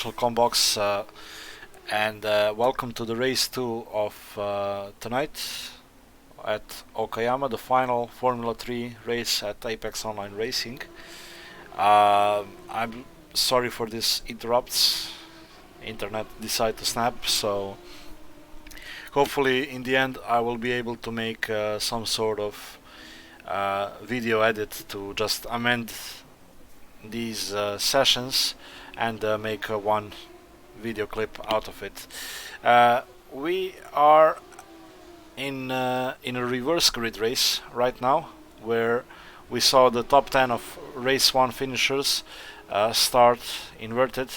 official combox, and welcome to the race 2 of tonight at Okayama, the final Formula 3 race at Apex Online Racing. I'm sorry for this interrupts. Internet decided to snap, so hopefully in the end I will be able to make some sort of video edit to just amend these sessions and make one video clip out of it. We are in a reverse grid race right now, where we saw the top 10 of race 1 finishers start inverted,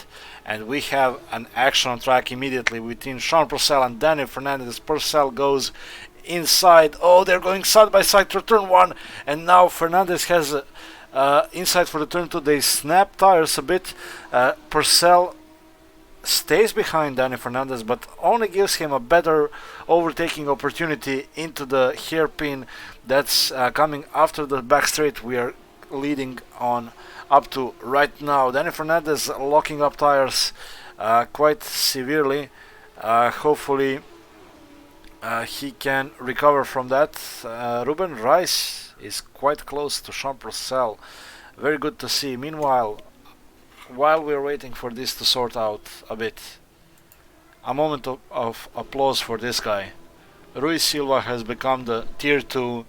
and we have an action on track immediately between Sean Purcell and Daniel Fernandez. Purcell goes inside. Oh, they're going side by side to turn 1, and now Fernandez has inside for the turn 2. They snap tires a bit. Purcell stays behind Daniel Fernandez, but only gives him a better overtaking opportunity into the hairpin that's coming after the back straight we are leading on up to right now. Daniel Fernandez locking up tires quite severely. Hopefully he can recover from that. Ruben Rice is quite close to Sean Purcell. Very good to see. Meanwhile, while we're waiting for this to sort out a bit, a moment of applause for this guy. Rui Silva has become the Tier 2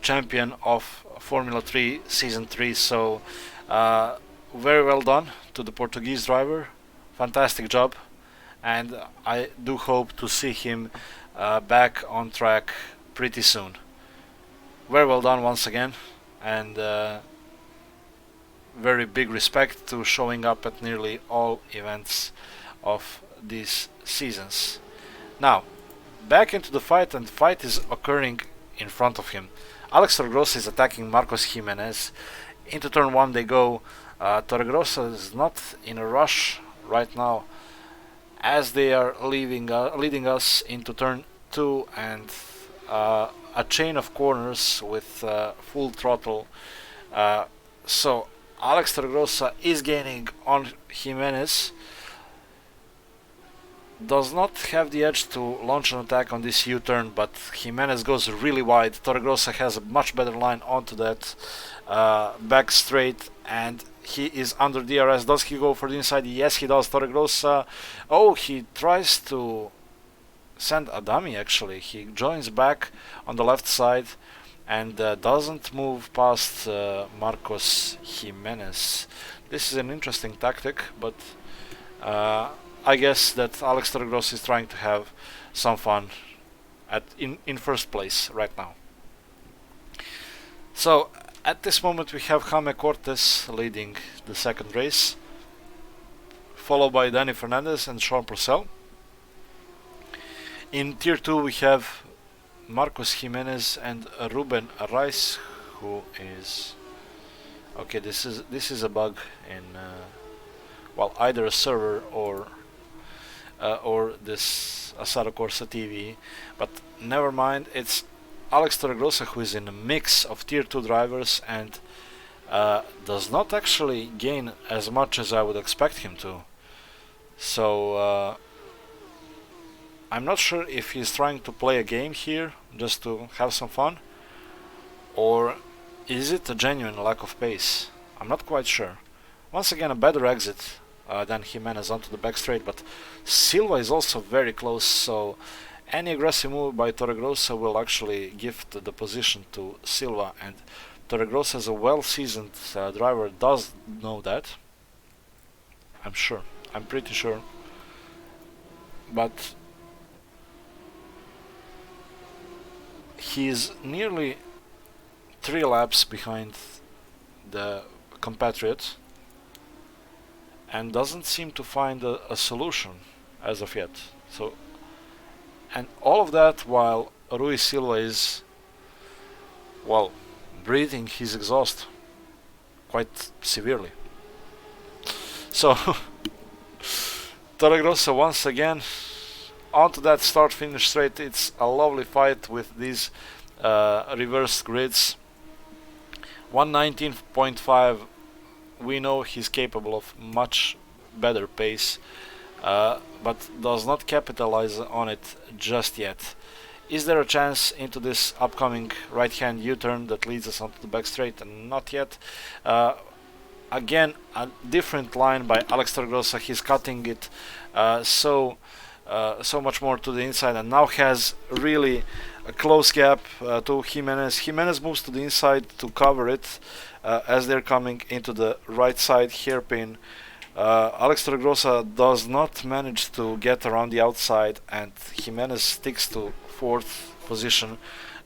champion of Formula 3 Season 3, so very well done to the Portuguese driver. Fantastic job, and I do hope to see him back on track pretty soon. Very well done once again, and very big respect to showing up at nearly all events of these seasons. Now, back into the fight, and the fight is occurring in front of him. Alex Torregrossa is attacking Marcos Jimenez. Into turn 1 they go. Torregrossa is not in a rush right now, as they are leading us into turn 2 and a chain of corners with full throttle. So Alex Torregrossa is gaining on Jimenez. Does not have the edge to launch an attack on this U-turn, but Jimenez goes really wide. Torregrossa has a much better line onto that back straight, and he is under DRS. Does he go for the inside? Yes, he does. Torregrossa, oh, he tries to send a dummy actually. He joins back on the left side and doesn't move past Marcos Jimenez. This is an interesting tactic, but I guess that Alex Torregrossa is trying to have some fun in first place right now. So at this moment we have Jaime Cortes leading the second race, followed by Danny Fernandez and Sean Purcell. In Tier 2 we have Marcos Jimenez and Ruben Rice, who is okay. This is a bug in well, either a server or this Assetto Corsa TV, but never mind. It's Alex Torregrossa who is in a mix of Tier 2 drivers and does not actually gain as much as I would expect him to. So I'm not sure if he's trying to play a game here just to have some fun, or is it a genuine lack of pace? I'm not quite sure. Once again, a better exit than Jimenez onto the back straight, but Silva is also very close, so any aggressive move by Torregrossa will actually give the position to Silva, and Torregrossa, as a well-seasoned driver, does know that. I'm pretty sure, but he's nearly 3 laps behind the compatriot and doesn't seem to find a solution as of yet. So, and all of that while Rui Silva is, well, breathing his exhaust quite severely. So Torregrossa once again onto that start-finish straight. It's a lovely fight with these reversed grids. 119.5, we know he's capable of much better pace, but does not capitalize on it just yet. Is there a chance into this upcoming right-hand U-turn that leads us onto the back straight? And not yet. Again, a different line by Alex Torregrossa. He's cutting it so much more to the inside, and now has really a close gap to Jimenez. Jimenez moves to the inside to cover it as they're coming into the right side hairpin. Alex Torregrossa does not manage to get around the outside, and Jimenez sticks to 4th position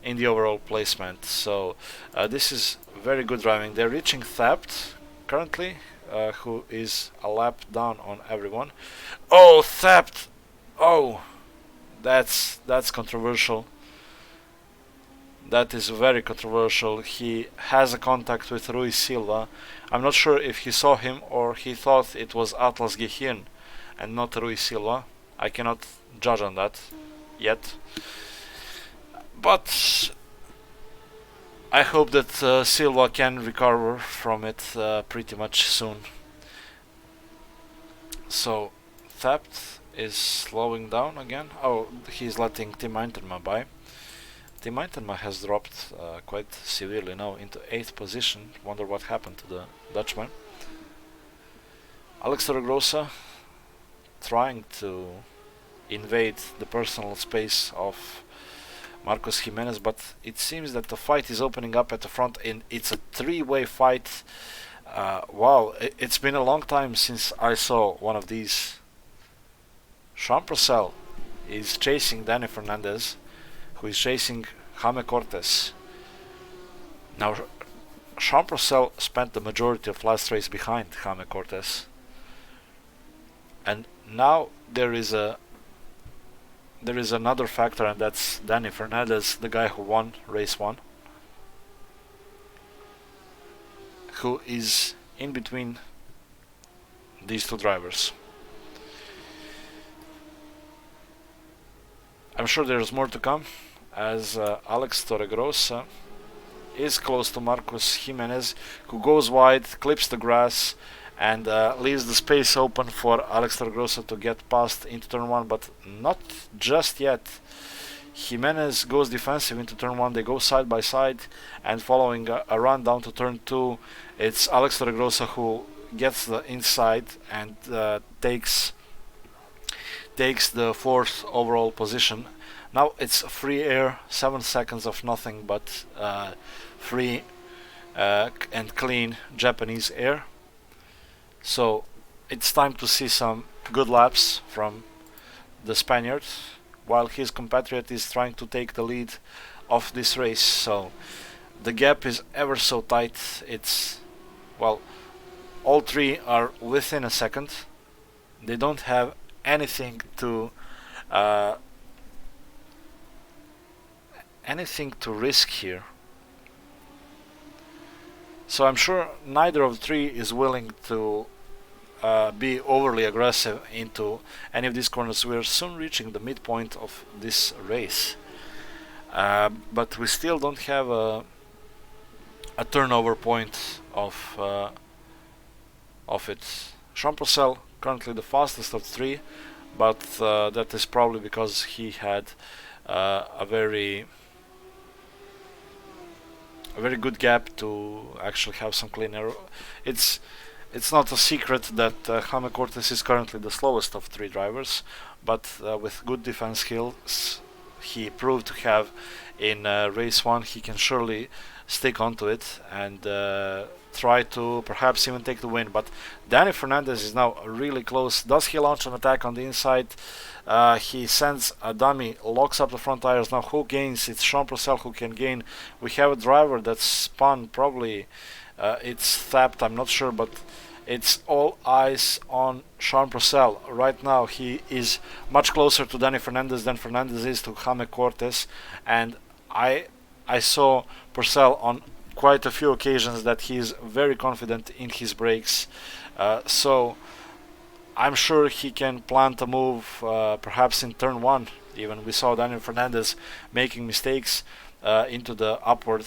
in the overall placement. So this is very good driving. They're reaching Thapt currently, who is a lap down on everyone. Oh, Thapt! Oh, that's controversial. That is very controversial. He has a contact with Rui Silva. I'm not sure if he saw him or he thought it was Atlas Gehin and not Rui Silva. I cannot judge on that yet. But I hope that Silva can recover from it pretty much soon. So Thapt is slowing down again. Oh, he's letting Tim Einterma by. Tim Einterma has dropped quite severely now into 8th position. Wonder what happened to the Dutchman. Alex Torregrossa trying to invade the personal space of Marcos Jimenez, but it seems that the fight is opening up at the front, and it's a 3-way fight. Wow, it's been a long time since I saw one of these. Sean Purcell is chasing Danny Fernandez, who is chasing Jaime Cortez. Now, Sean Purcell spent the majority of last race behind Jaime Cortez, and now there is another factor, and that's Danny Fernandez, the guy who won race 1, who is in between these two drivers. I'm sure there's more to come, as Alex Torregrossa is close to Marcos Jimenez, who goes wide, clips the grass, and leaves the space open for Alex Torregrossa to get past into turn 1, but not just yet. Jimenez goes defensive into turn 1, they go side by side, and following a run down to turn 2, it's Alex Torregrossa who gets the inside and takes the 4th overall position. Now it's free air, 7 seconds of nothing but free and clean Japanese air. So it's time to see some good laps from the Spaniard, while his compatriot is trying to take the lead of this race. So the gap is ever so tight. It's, well, all three are within a second. They don't have anything to risk here. So I'm sure neither of the three is willing to be overly aggressive into any of these corners. We're soon reaching the midpoint of this race, but we still don't have a turnover point of it. Sean Purcell currently the fastest of the three, but that is probably because he had a very good gap to actually have some clean air. It's not a secret that Jaime Cortez is currently the slowest of three drivers, but with good defense skills he proved to have in race 1, he can surely stick onto it and try to perhaps even take the win. But Danny Fernandez is now really close. Does he launch an attack on the inside? He sends a dummy, locks up the front tires. Now who gains? It's Sean Purcell who can gain. We have a driver that's spun, probably it's Thapt, I'm not sure, but it's all eyes on Sean Purcell. Right now he is much closer to Danny Fernandez than Fernandez is to Jaime Cortez, and I saw Purcell on quite a few occasions that he is very confident in his brakes, so I'm sure he can plant a move perhaps in turn 1 even. We saw Daniel Fernandez making mistakes into the upward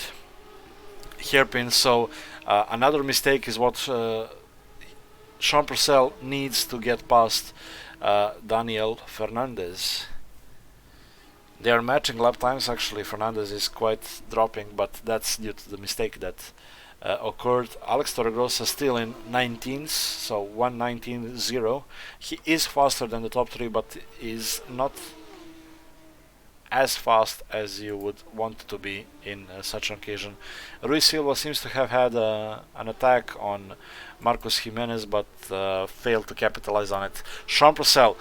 hairpin, so another mistake is what Jean Purcell needs to get past Daniel Fernandez. They are matching lap times. Actually, Fernandez is quite dropping, but that's due to the mistake that occurred. Alex Torregrossa still in 19s, so 1:19.0. He is faster than the top three, but is not as fast as you would want to be in such an occasion. Ruiz Silva seems to have had an attack on Marcos Jimenez, but failed to capitalize on it. Jean Purcell,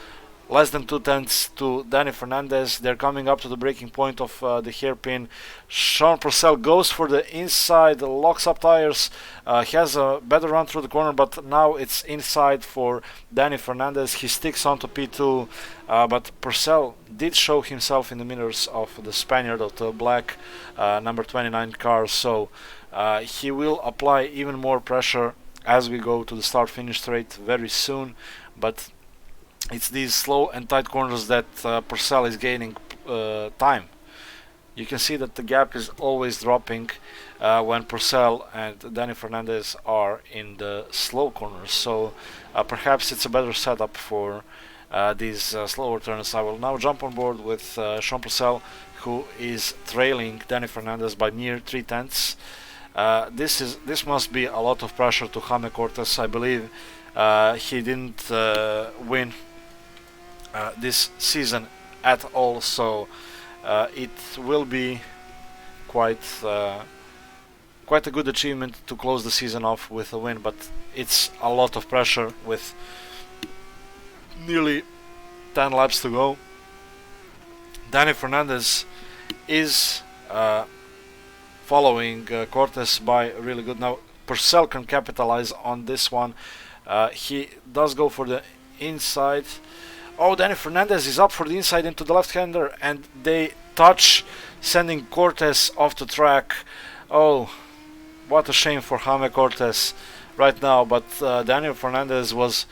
less than 2/10 to Danny Fernandez. They're coming up to the breaking point of the hairpin. Jean Purcell goes for the inside, locks up tires, has a better run through the corner, but now it's inside for Danny Fernandez. He sticks onto P2, but Purcell did show himself in the mirrors of the Spaniard, of the black number 29 car, so he will apply even more pressure as we go to the start-finish straight very soon, but it's these slow and tight corners that Purcell is gaining time. You can see that the gap is always dropping when Purcell and Danny Fernandez are in the slow corners, so perhaps it's a better setup for these slower turns. I will now jump on board with Jean Purcell, who is trailing Danny Fernandez by near 3/10. This must be a lot of pressure to Jaime Cortes. I believe he didn't win this season at all, so it will be quite a good achievement to close the season off with a win, but it's a lot of pressure with nearly 10 laps to go. Danny Fernandez is following Cortes by really good. Now Purcell can capitalize on this one. He does go for the inside. Oh, Danny Fernandez is up for the inside into the left-hander, and they touch, sending Cortes off the track. Oh, what a shame for Jaime Cortes right now, but Daniel Fernandez was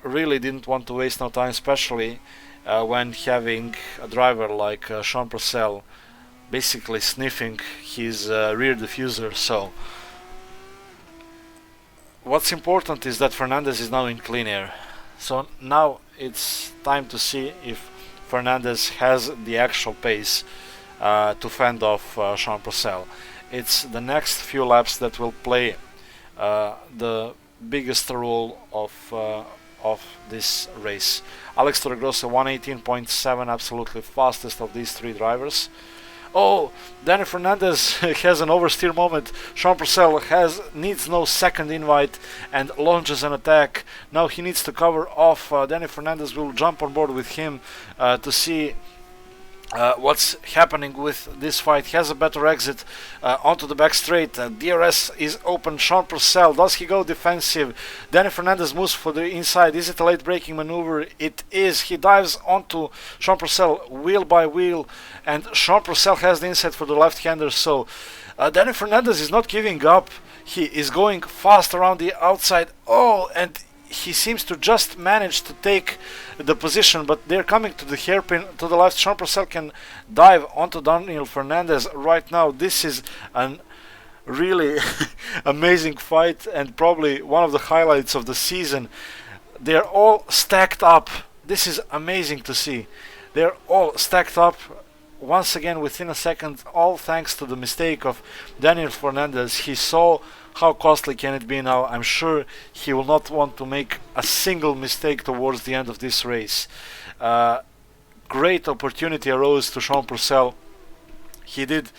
really didn't want to waste no time, especially when having a driver like Jean Purcell basically sniffing his rear diffuser. So what's important is that Fernandez is now in clean air. So now it's time to see if Fernandez has the actual pace to fend off Jean Purcell. It's the next few laps that will play the biggest role of this race. Alex Torregrossa 1:18.7, absolutely fastest of these three drivers. Oh, Danny Fernandez has an oversteer moment. Jean Purcell needs no second invite and launches an attack. Now he needs to cover off. Danny Fernandez will jump on board with him to see what's happening with this fight. He has a better exit onto the back straight. DRS is open. Jean Purcell, does he go defensive? Danny Fernandez moves for the inside. Is it a late braking maneuver? It is. He dives onto Jean Purcell wheel by wheel, and Jean Purcell has the inside for the left-hander. So Danny Fernandez is not giving up. He is going fast around the outside. Oh, and he seems to just manage to take the position, but they're coming to the hairpin to the left. Jean Purcell can dive onto Daniel Fernandez right now. This is an really amazing fight and probably one of the highlights of the season. They're all stacked up. This is amazing to see. They're all stacked up once again within a second, all thanks to the mistake of Daniel Fernandez. He saw how costly can it be now. I'm sure he will not want to make a single mistake towards the end of this race. Great opportunity arose to Jean Purcell. He did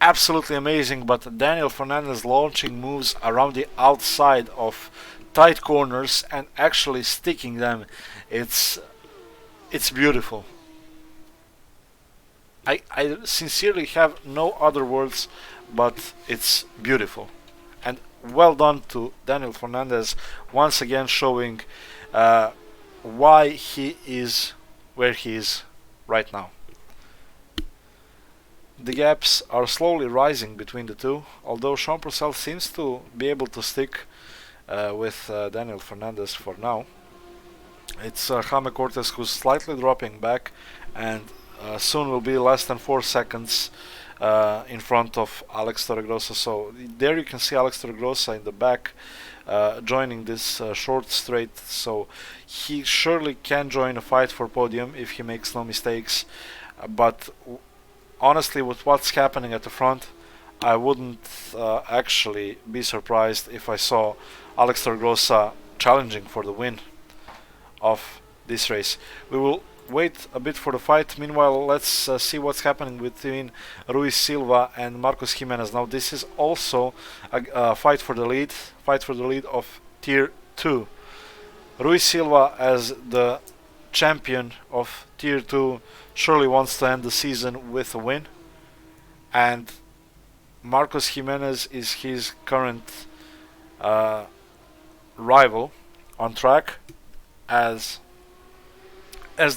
absolutely amazing, but Daniel Fernandez launching moves around the outside of tight corners and actually sticking them. It's beautiful. I sincerely have no other words, but it's beautiful. And well done to Daniel Fernandez, once again showing why he is where he is right now. The gaps are slowly rising between the two, although Jean Purcell seems to be able to stick with Daniel Fernandez for now. It's Jaime Cortes who's slightly dropping back, and soon will be less than 4 seconds in front of Alex Torregrossa. So there you can see Alex Torregrossa in the back joining this short straight. So he surely can join a fight for podium if he makes no mistakes. But honestly, with what's happening at the front, I wouldn't actually be surprised if I saw Alex Torregrossa challenging for the win of this race. We will wait a bit for the fight. Meanwhile, let's see what's happening between Ruiz Silva and Marcos Jimenez. Now, this is also a fight for the lead of Tier 2. Ruiz Silva, as the champion of Tier 2, surely wants to end the season with a win, and Marcos Jimenez is his current rival on track, as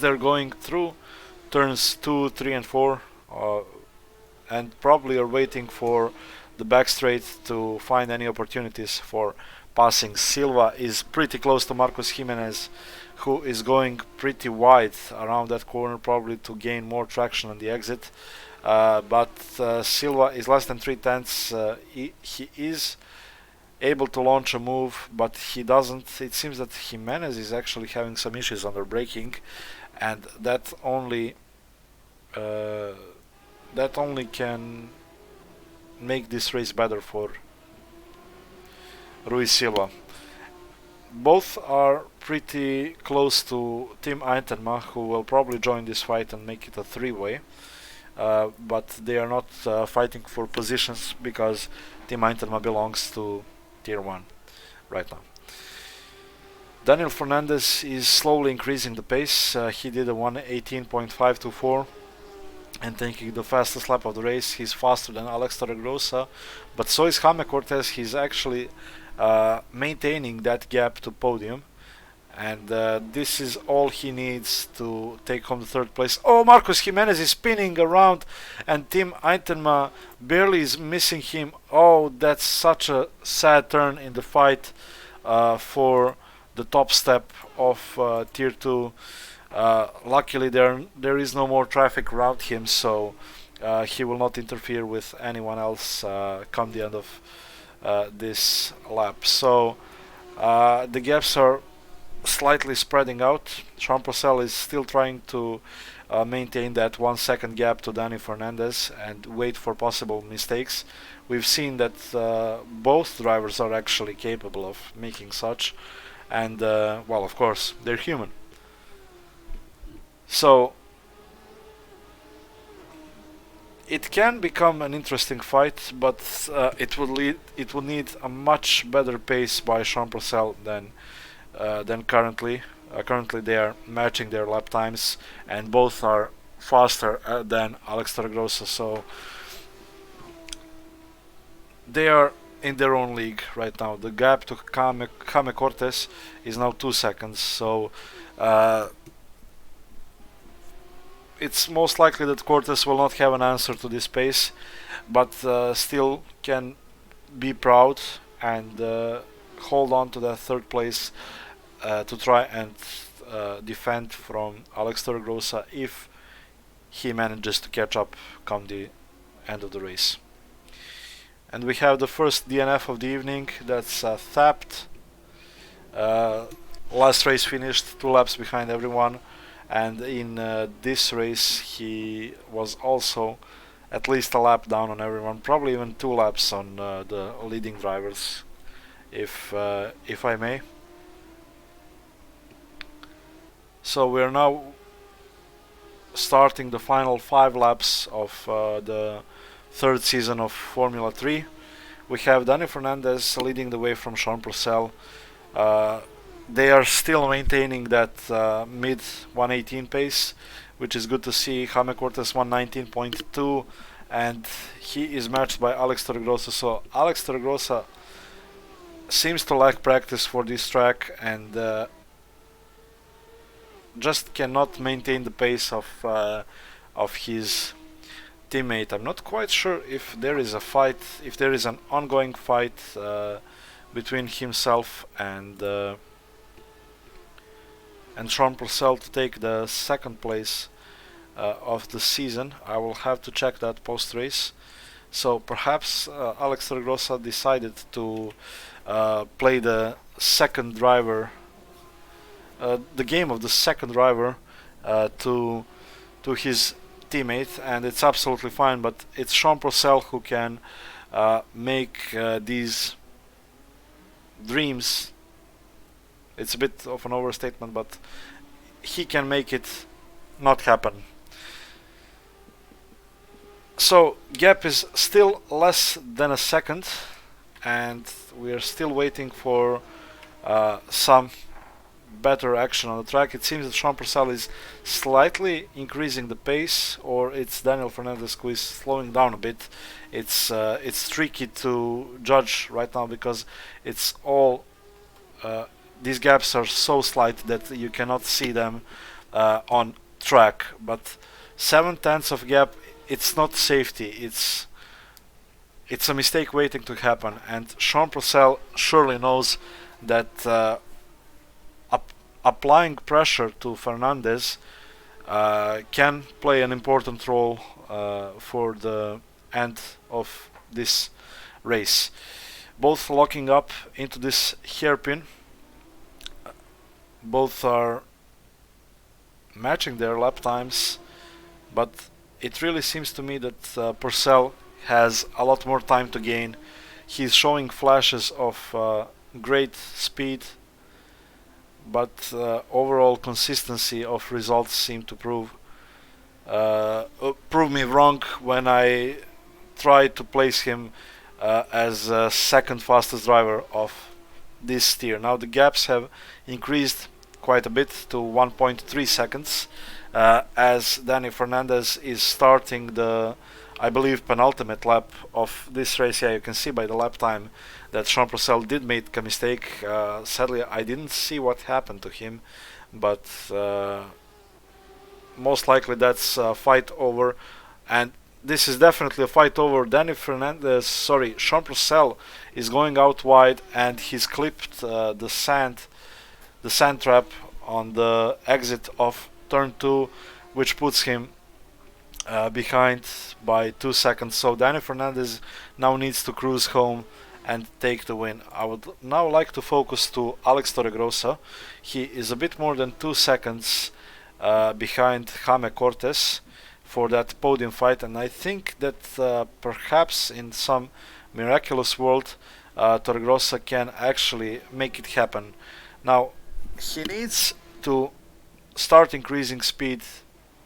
they're going through turns 2, 3 and 4 and probably are waiting for the back straight to find any opportunities for passing. Silva is pretty close to Marcos Jimenez, who is going pretty wide around that corner, probably to gain more traction on the exit. But Silva is less than 3/10. He is able to launch a move, but he doesn't. It seems that Jimenez is actually having some issues under braking, and that only can make this race better for Ruiz Silva. Both are pretty close to Team Eintema, who will probably join this fight and make it a three-way. But they are not fighting for positions because Team Eintema belongs to Tier 1 right now. Daniel Fernandez is slowly increasing the pace. He did a 1:18.524 and taking the fastest lap of the race. He's faster than Alex Torregrossa, but so is Jaime Cortez. He's actually maintaining that gap to podium, and this is all he needs to take home the third place. Oh, Marcos Jimenez is spinning around, and Team Eintema barely is missing him. Oh, that's such a sad turn in the fight for the top step of Tier 2. Luckily, there is no more traffic around him, so he will not interfere with anyone else come the end of this lap. So the gaps are slightly spreading out. Sean Purcell is still trying to maintain that 1 second gap to Danny Fernandez and wait for possible mistakes. We've seen that both drivers are actually capable of making such, and well, of course, they're human. So it can become an interesting fight, but it would need a much better pace by Sean Purcell than currently. Currently, they are matching their lap times, and both are faster than Alex Torregrossa. So they are in their own league right now. The gap to Jaime Cortez is now 2 seconds. So it's most likely that Cortez will not have an answer to this pace, but still can be proud and hold on to that third place to try and defend from Alex Torregrossa if he manages to catch up come the end of the race. And we have the first DNF of the evening. That's Thapt. Last race finished 2 laps behind everyone, and in this race he was also at least a lap down on everyone, probably even 2 laps on the leading drivers, if I may. So we are now starting the final 5 laps of the third season of Formula 3. We have Danny Fernandez leading the way from Sean Purcell. They are still maintaining that mid 118 pace, which is good to see. Jaime Cortez 119.2, and he is matched by Alex Torregrossa. So Alex Torregrossa seems to lack practice for this track and just cannot maintain the pace of his teammate. I'm not quite sure if there is a fight, if there is an ongoing fight between himself and Sean Purcell to take the second place of the season. I will have to check that post-race. So perhaps Alex Torregrossa decided to play the second driver, the game of the second driver to his teammate, and it's absolutely fine. But it's Sean Purcell who can make these dreams. It's a bit of an overstatement, but he can make it not happen. So gap is still less than a second, and we are still waiting for some better action on the track. It seems that Sean Purcell is slightly increasing the pace, or it's Daniel Fernandez who is slowing down a bit. It's tricky to judge right now because it's all these gaps are so slight that you cannot see them on track. But 7/10 of gap, it's not safety. It's a mistake waiting to happen, and Sean Purcell surely knows that applying pressure to Fernandez can play an important role for the end of this race. Both locking up into this hairpin. Both are matching their lap times, but it really seems to me that Purcell has a lot more time to gain. He's showing flashes of great speed, but overall consistency of results seem to prove me wrong when I tried to place him as second fastest driver of this tier. Now the gaps have increased quite a bit to 1.3 seconds as Danny Fernandez is starting the, I believe, penultimate lap of this race. Yeah, you can see by the lap time that Sean Purcell did make a mistake. Sadly, I didn't see what happened to him, but most likely that's a fight over, and this is definitely a fight over. Sean Purcell is going out wide, and he's clipped the sand trap on the exit of turn 2, which puts him behind by 2 seconds. So Danny Fernandez now needs to cruise home and take the win. I would now like to focus to Alex Torregrossa. He is a bit more than 2 seconds behind Jaime Cortez for that podium fight, and I think that perhaps in some miraculous world Torregrossa can actually make it happen. Now he needs to start increasing speed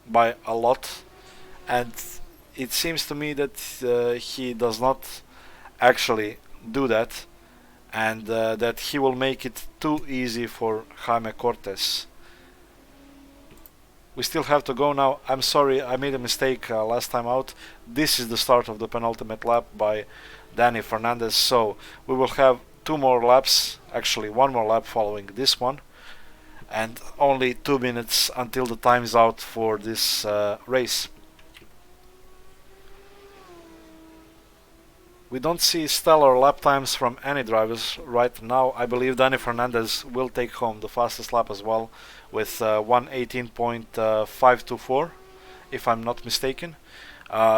by a lot, and it seems to me that he does not actually do that, and that he will make it too easy for Jaime Cortez. We still have to go now. I'm sorry, I made a mistake last time out. This is the start of the penultimate lap by Danny Fernandez, so we will have 2 more laps, actually 1 more lap following this one, and only 2 minutes until the time is out for this race. We don't see stellar lap times from any drivers right now. I believe Danny Fernandez will take home the fastest lap as well, with 1:18.524, if I'm not mistaken.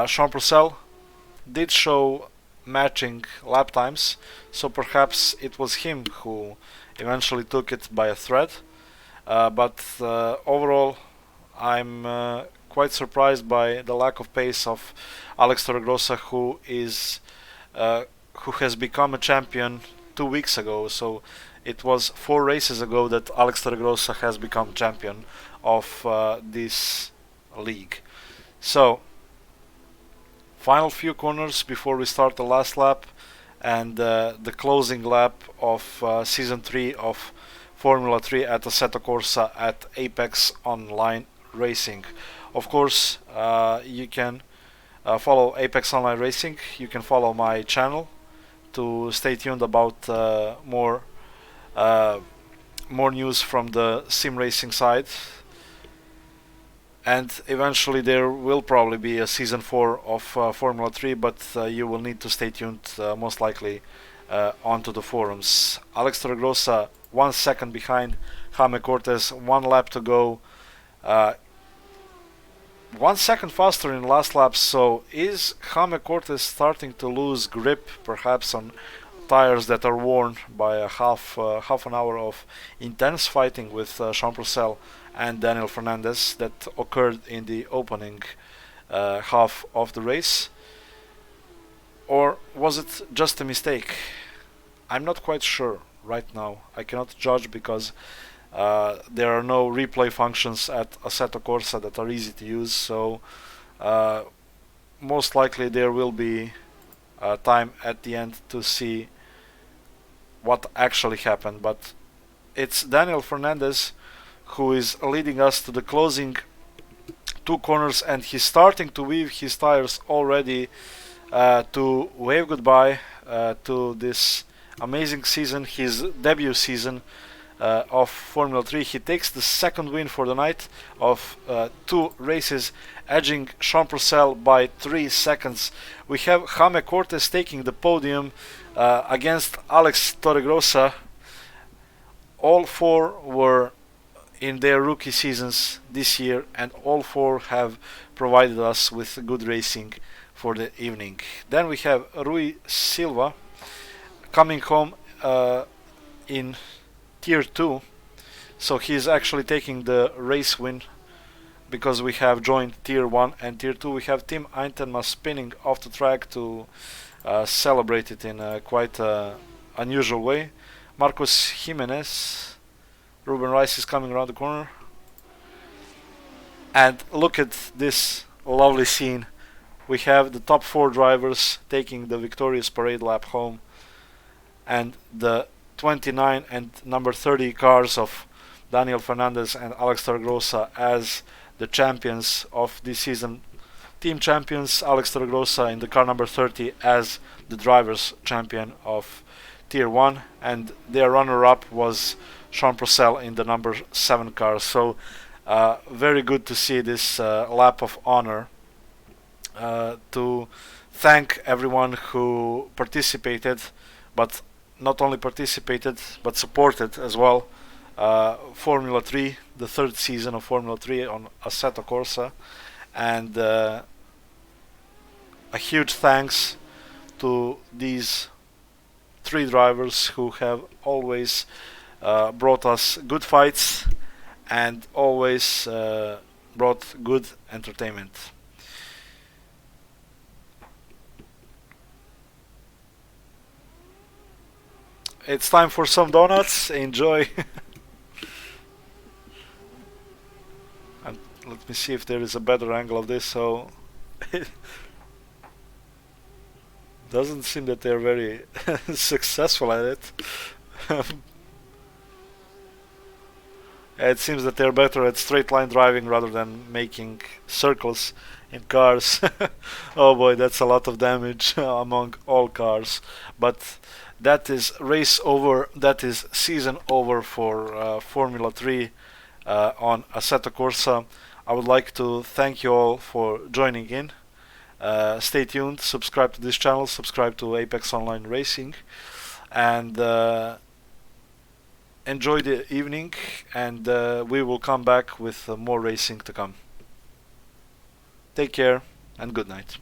Sean Purcell did show matching lap times, so perhaps it was him who eventually took it by a thread. But overall, I'm quite surprised by the lack of pace of Alex Torregrossa, who has become a champion 2 weeks ago. So it was 4 races ago that Alex Torregrossa has become champion of this league. So final few corners before we start the last lap and the closing lap of season 3 of Formula 3 at Assetto Corsa at Apex Online Racing. Of course, you can follow Apex Online Racing. You can follow my channel to stay tuned about more news from the sim racing side. And eventually there will probably be a season 4 of Formula 3, but you will need to stay tuned most likely onto the forums. Alex Torregrossa 1 second behind Jaime Cortez, 1 lap to go. 1 second faster in last lap. So is Jaime Cortez starting to lose grip, perhaps on tires that are worn by a half an hour of intense fighting with Jean Purcell and Daniel Fernandez that occurred in the opening half of the race? Or was it just a mistake? I'm not quite sure right now. I cannot judge because there are no replay functions at Assetto Corsa that are easy to use, so most likely there will be time at the end to see what actually happened. But it's Daniel Fernandez who is leading us to the closing 2 corners, and he's starting to weave his tires already to wave goodbye to this amazing season, his debut season of Formula 3. He takes the second win for the night of 2 races, edging Jean Purcell by 3 seconds. We have Jaime Cortez taking the podium against Alex Torregrossa. All 4 were in their rookie seasons this year, and all 4 have provided us with good racing for the evening. Then we have Rui Silva coming home in Tier 2, so he's actually taking the race win because we have joined Tier 1 and Tier 2. We have Tim Eintema spinning off the track to celebrate it in a quite unusual way. Marcos Jimenez, Ruben Rice is coming around the corner, and look at this lovely scene. We have the top 4 drivers taking the victorious parade lap home, and the 29 and number 30 cars of Daniel Fernandez and Alex Torregrossa as the champions of this season. Team champions, Alex Torregrossa in the car number 30 as the drivers champion of Tier 1, and their runner-up was Jean Purcell in the number 7 car. So very good to see this lap of honor, to thank everyone who participated, but not only participated but supported as well Formula 3, the 3rd season of Formula 3 on Assetto Corsa, and a huge thanks to these 3 drivers who have always brought us good fights and always brought good entertainment. It's time for some donuts. Enjoy. And let me see if there is a better angle of this. So it doesn't seem that they're very successful at it. It seems that they're better at straight line driving rather than making circles in cars. Oh boy, that's a lot of damage among all cars. But that is race over, that is season over for Formula 3 on Assetto Corsa. I would like to thank you all for joining in. Stay tuned, subscribe to this channel, subscribe to Apex Online Racing, and enjoy the evening, and we will come back with more racing to come. Take care and good night.